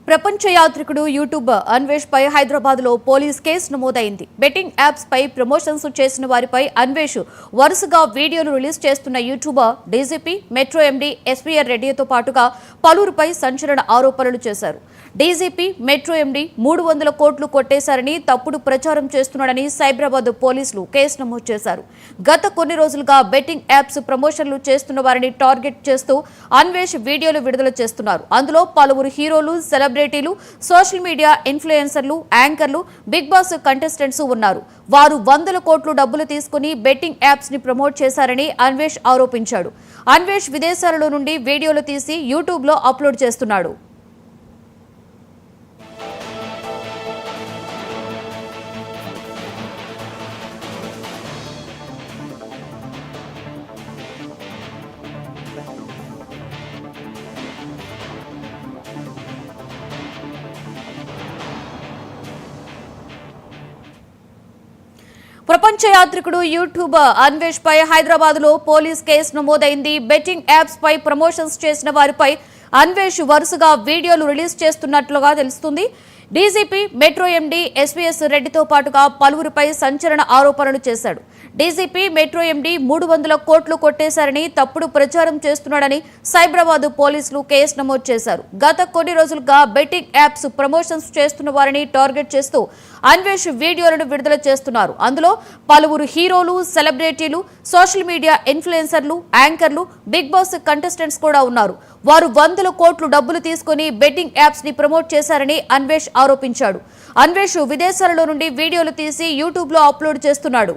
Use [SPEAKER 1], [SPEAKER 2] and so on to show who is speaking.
[SPEAKER 1] ప్రపంచ యాత్రికుడు యూట్యూబర్ అన్వేష్ పై హైదరాబాద్ లో police case నమోదైంది. బెట్టింగ్ యాప్స్ పై ప్రమోషన్స్ చేసిన వారిపై అన్వేష్ వరుసగా వీడియోలు రిలీజ్ చేస్తున్న YouTuber DGP metro MD SPR రెడ్డితో పాటుగా పలువురిపై సంచలన ఆరోపణలు చేశారు. డీజీపీ మెట్రో ఎండీ 300 కోట్లు కొట్టేశారని తప్పుడు ప్రచారం చేస్తున్నాడని సైబరాబాద్ పోలీసులు కేసు నమోదు చేశారు. గత కొన్ని రోజులుగా బెట్టింగ్ యాప్స్ ప్రమోషన్లు చేస్తున్న వారిని టార్గెట్ చేస్తూ అన్వేష్ వీడియోలు విడుదల చేస్తున్నారు. అందులో పలువురు హీరోలు, సెలబ్రిటీలు, సోషల్ మీడియా ఇన్ఫ్లుయెన్సర్లు, యాంకర్లు, బిగ్ బాస్ కంటెస్టెంట్స్ ఉన్నారు. వారు 100 కోట్లు డబ్బులు తీసుకుని బెట్టింగ్ యాప్స్ ని ప్రమోట్ చేశారని అన్వేష్ ఆరోపించాడు. అన్వేష్ విదేశాలలో నుండి వీడియోలు తీసి యూట్యూబ్ లో అప్లోడ్ చేస్తున్నాడు. ప్రపంచ యాత్రికుడు యూట్యూబర్ అన్వేష్ పై హైదరాబాద్ లో పోలీస్ కేసు నమోదైంది. బెట్టింగ్ యాప్స్ పై ప్రమోషన్స్ చేసిన వారిపై అన్వేష్ వరుసగా వీడియోలు రిలీజ్ చేస్తున్నట్లుగా తెలుస్తుంది. డీజీపీ మెట్రో ఎండీ ఎస్వీఎస్ రెడ్డితో పాటుగా పలువురిపై సంచలన ఆరోపణలు చేశాడు. డీజీపీ మెట్రో ఎండీ 300 కోట్లు కొట్టేశారని తప్పుడు ప్రచారం చేస్తున్నాడని సైబరాబాద్ పోలీసులు కేసు నమోదు చేశారు. గత కొన్ని రోజులుగా బెట్టింగ్ యాప్స్ ప్రమోషన్స్ చేస్తున్న వారిని టార్గెట్ చేస్తూ అన్వేష్ వీడియోలను విడుదల చేస్తున్నారు. అందులో పలువురు హీరోలు, సెలబ్రిటీలు, సోషల్ మీడియా ఇన్ఫ్లుయెన్సర్లు, యాంకర్లు, బిగ్ బాస్ కంటెస్టెంట్స్ కూడా ఉన్నారు. వారు 100 కోట్లు డబ్బులు తీసుకుని బెట్టింగ్ యాప్స్ ని ప్రమోట్ చేశారని అన్వేష్ ఆరోపించాడు. అన్వేష్ విదేశాలలో నుండి వీడియోలు తీసి యూట్యూబ్ లో అప్లోడ్ చేస్తున్నాడు.